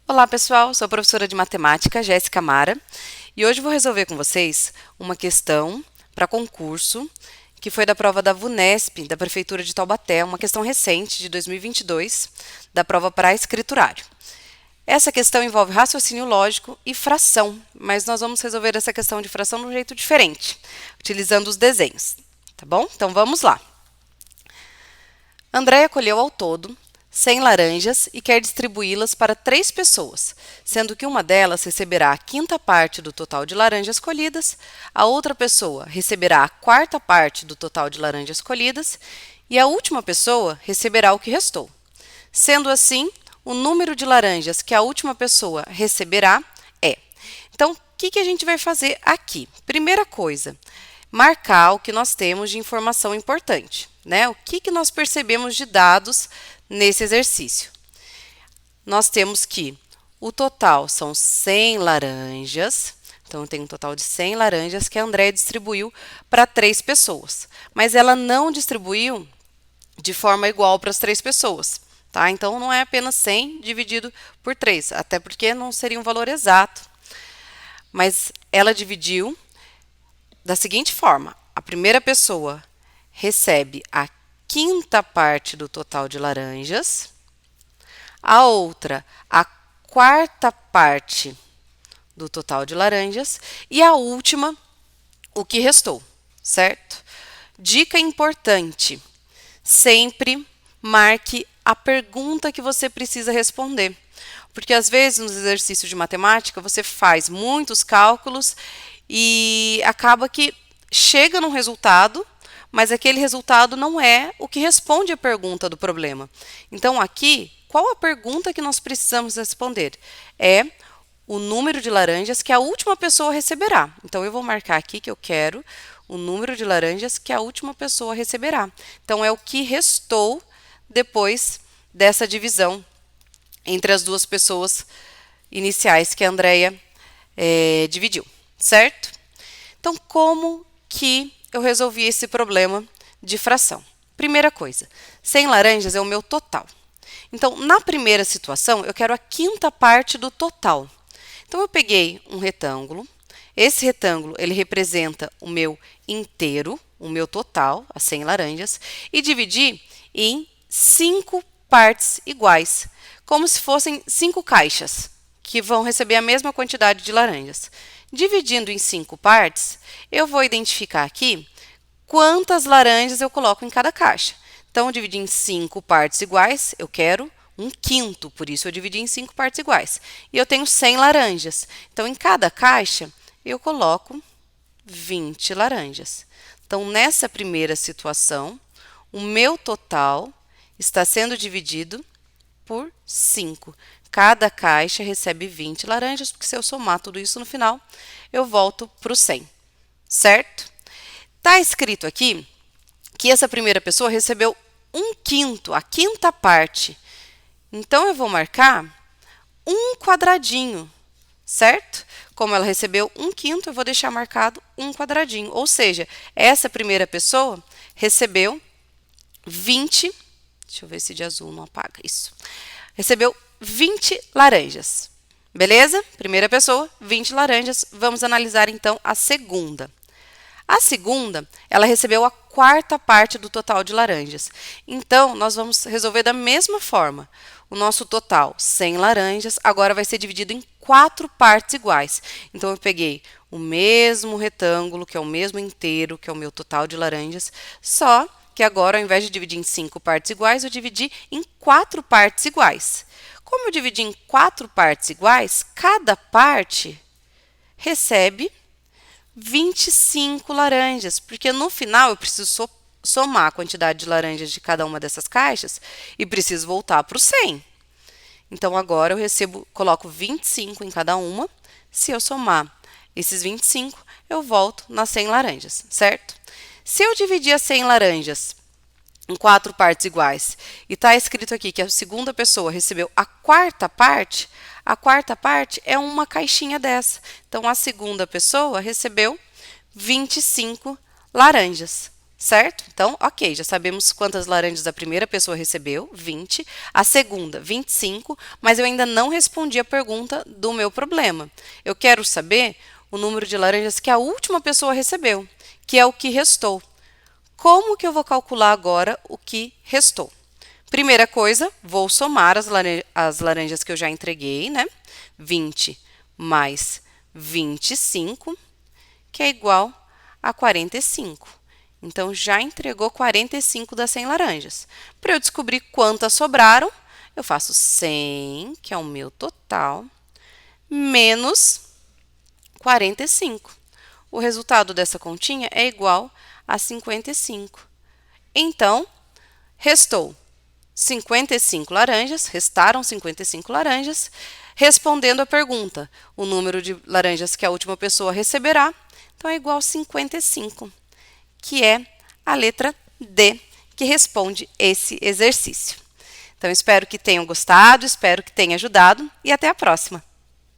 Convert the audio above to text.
Olá pessoal, sou a professora de matemática Jéssica Mara e hoje vou resolver com vocês uma questão para concurso que foi da prova da VUNESP, da Prefeitura de Taubaté, uma questão recente de 2022, da prova para escriturário. Essa questão envolve raciocínio lógico e fração, mas nós vamos resolver essa questão de fração de um jeito diferente, utilizando os desenhos, tá bom? Então vamos lá. Andréia colheu ao todo 100 laranjas e quer distribuí-las para 3 pessoas, sendo que uma delas receberá a quinta parte do total de laranjas colhidas, a outra pessoa receberá a quarta parte do total de laranjas colhidas e a última pessoa receberá o que restou. Sendo assim, o número de laranjas que a última pessoa receberá é. Então, o que a gente vai fazer aqui? Primeira coisa, marcar o que nós temos de informação importante, né? O que nós percebemos de dados nesse exercício. Nós temos que o total são 100 laranjas, então eu tenho um total de 100 laranjas que a Andréia distribuiu para 3 pessoas, mas ela não distribuiu de forma igual para as 3 pessoas, tá? Então não é apenas 100 dividido por 3, até porque não seria um valor exato, mas ela dividiu da seguinte forma: a primeira pessoa recebe a quinta parte do total de laranjas, a outra a quarta parte do total de laranjas e a última o que restou, certo? Dica importante: sempre marque a pergunta que você precisa responder. Porque às vezes nos exercícios de matemática você faz muitos cálculos e acaba que chega num resultado, mas aquele resultado não é o que responde à pergunta do problema. Então aqui, qual a pergunta que nós precisamos responder? É o número de laranjas que a última pessoa receberá. Então eu vou marcar aqui que eu quero o número de laranjas que a última pessoa receberá. Então é o que restou depois dessa divisão entre as duas pessoas iniciais que a Andréia dividiu, certo? Então, como que eu resolvi esse problema de fração? Primeira coisa, 100 laranjas é o meu total. Então, na primeira situação, eu quero a quinta parte do total. Então, eu peguei um retângulo. Esse retângulo, ele representa o meu inteiro, o meu total, as 100 laranjas, e dividi em 5 partes iguais, como se fossem 5 caixas, que vão receber a mesma quantidade de laranjas. Dividindo em 5 partes, eu vou identificar aqui quantas laranjas eu coloco em cada caixa. Então, eu dividi em 5 partes iguais, eu quero um quinto, por isso eu dividi em 5 partes iguais. E eu tenho 100 laranjas. Então, em cada caixa, eu coloco 20 laranjas. Então, nessa primeira situação, o meu total está sendo dividido por 5. Cada caixa recebe 20 laranjas, porque se eu somar tudo isso no final, eu volto para o 100, certo? Está escrito aqui que essa primeira pessoa recebeu um quinto, a quinta parte. Então, eu vou marcar um quadradinho, certo? Como ela recebeu um quinto, eu vou deixar marcado um quadradinho. Ou seja, essa primeira pessoa recebeu 20. Deixa eu ver se de azul não apaga isso. Recebeu 20 laranjas. Beleza? Primeira pessoa, 20 laranjas. Vamos analisar então a segunda. A segunda, ela recebeu a quarta parte do total de laranjas. Então, nós vamos resolver da mesma forma. O nosso total, 100 laranjas, agora vai ser dividido em 4 partes iguais. Então, eu peguei o mesmo retângulo, que é o mesmo inteiro, que é o meu total de laranjas, só que agora, ao invés de dividir em 5 partes iguais, eu dividi em 4 partes iguais. Como eu dividi em 4 partes iguais, cada parte recebe 25 laranjas, porque no final eu preciso somar a quantidade de laranjas de cada uma dessas caixas e preciso voltar para o 100. Então, agora eu coloco 25 em cada uma. Se eu somar esses 25, eu volto nas 100 laranjas, certo? Se eu dividir as 100 laranjas em 4 partes iguais e está escrito aqui que a segunda pessoa recebeu a quarta parte é uma caixinha dessa. Então, a segunda pessoa recebeu 25 laranjas, certo? Então, ok, já sabemos quantas laranjas a primeira pessoa recebeu, 20, a segunda, 25, mas eu ainda não respondi a pergunta do meu problema. Eu quero saber o número de laranjas que a última pessoa recebeu, que é o que restou. Como que eu vou calcular agora o que restou? Primeira coisa, vou somar as laranjas que eu já entreguei, né? 20 mais 25, que é igual a 45. Então, já entregou 45 das 100 laranjas. Para eu descobrir quantas sobraram, eu faço 100, que é o meu total, menos 45. O resultado dessa continha é igual a 55. Então, restou 55 laranjas, restaram 55 laranjas, respondendo a pergunta, o número de laranjas que a última pessoa receberá, então é igual a 55, que é a letra D, que responde esse exercício. Então, espero que tenham gostado, espero que tenha ajudado e até a próxima!